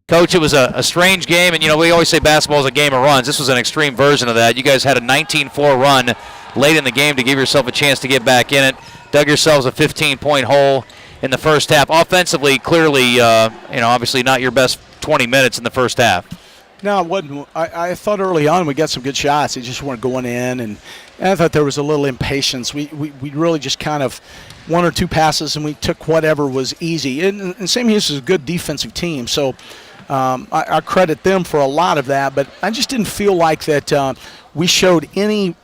Coach, it was a strange game, and, we always say basketball is a game of runs. This was an extreme version of that. You guys had a 19-4 run late in the game to give yourself a chance to get back in it. Dug yourselves a 15-point hole in the first half. Offensively, clearly, obviously not your best 20 minutes in the first half. No, it wasn't. I thought early on we got some good shots. They just weren't going in, and I thought there was a little impatience. We really just kind of one or two passes, and we took whatever was easy. And Sam Houston is a good defensive team, so I credit them for a lot of that. But I just didn't feel like that we showed any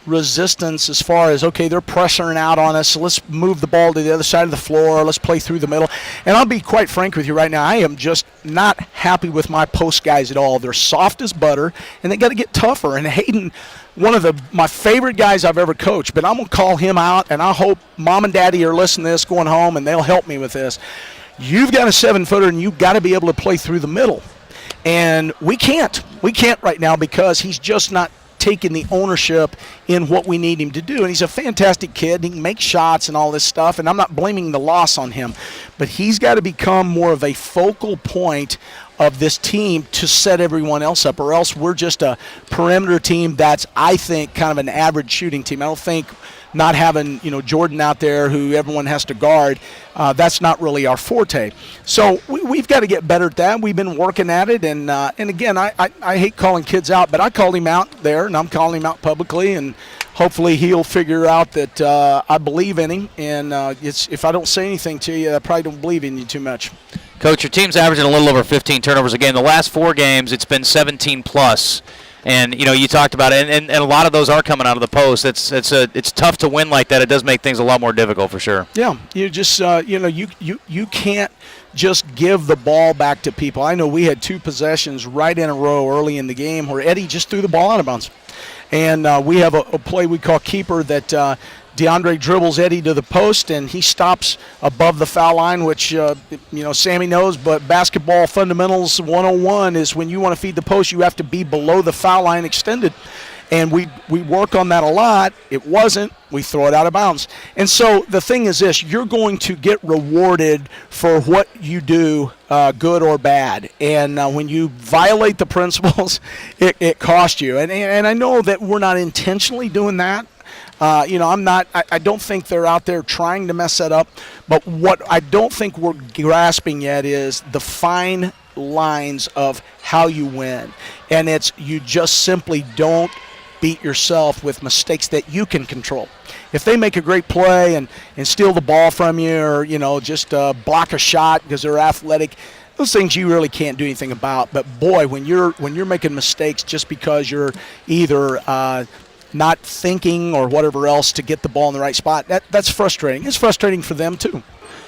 resistance as far as, okay, they're pressuring out on us, so let's move the ball to the other side of the floor, let's play through the middle. And I'll be quite frank with you right now, I am just not happy with my post guys at all. They're soft as butter, and they got to get tougher. And Hayden, one of my favorite guys I've ever coached, but I'm going to call him out, and I hope Mom and Daddy are listening to this going home, and they'll help me with this. You've got a 7-footer, and you've got to be able to play through the middle. And we can't. We can't right now because he's just not taking the ownership in what we need him to do. And he's a fantastic kid. He can make shots and all this stuff, and I'm not blaming the loss on him. But he's got to become more of a focal point of this team to set everyone else up, or else we're just a perimeter team that's, I think, kind of an average shooting team. I don't think not having, Jordan out there who everyone has to guard, that's not really our forte. So we've got to get better at that. We've been working at it, and again, I hate calling kids out, but I called him out there, and I'm calling him out publicly, and hopefully he'll figure out that I believe in him, and if I don't say anything to you, I probably don't believe in you too much. Coach, your team's averaging a little over 15 turnovers a game. The last 4 games, it's been 17+. And, you talked about it, and a lot of those are coming out of the post. It's tough to win like that. It does make things a lot more difficult for sure. Yeah, you just, you can't just give the ball back to people. I know we had 2 possessions right in a row early in the game where Eddie just threw the ball out of bounds. And we have a play we call keeper that DeAndre dribbles Eddie to the post, and he stops above the foul line, which, Sammy knows, but basketball fundamentals 101 is when you want to feed the post, you have to be below the foul line extended. And we work on that a lot. It wasn't. We throw it out of bounds. And so the thing is this, you're going to get rewarded for what you do, good or bad. And when you violate the principles, it costs you. And I know that we're not intentionally doing that. I don't think they're out there trying to mess that up. But what I don't think we're grasping yet is the fine lines of how you win. And it's you just simply don't beat yourself with mistakes that you can control. If they make a great play and steal the ball from you, or, just block a shot because they're athletic, those things you really can't do anything about. But, boy, when you're making mistakes just because you're either not thinking or whatever else to get the ball in the right spot, that's frustrating. It's frustrating for them too.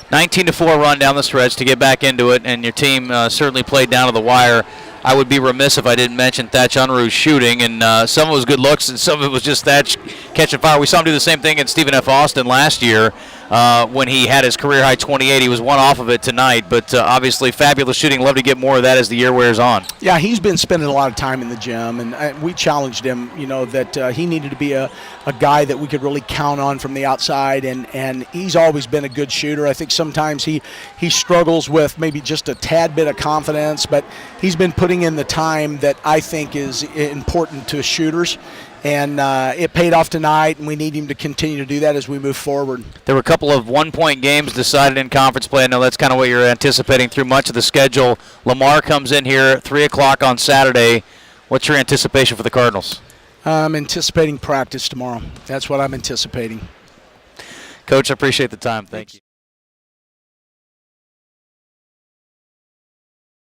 19-4 run down the stretch to get back into it, and your team certainly played down to the wire. I would be remiss if I didn't mention Thatch Unruh's shooting, and some of it was good looks, and some of it was just Thatch catching fire. We saw him do the same thing in Stephen F. Austin last year when he had his career-high 28. He was one off of it tonight, but obviously fabulous shooting. Love to get more of that as the year wears on. Yeah, he's been spending a lot of time in the gym, and we challenged him, that he needed to be a guy that we could really count on from the outside, and he's always been a good shooter. I think sometimes he struggles with maybe just a tad bit of confidence, but he's been putting in the time that I think is important to shooters. And it paid off tonight, and we need him to continue to do that as we move forward. There were a couple of one-point games decided in conference play. I know that's kind of what you're anticipating through much of the schedule. Lamar comes in here at 3 o'clock on Saturday. What's your anticipation for the Cardinals? I'm anticipating practice tomorrow. That's what I'm anticipating. Coach, I appreciate the time. Thank you.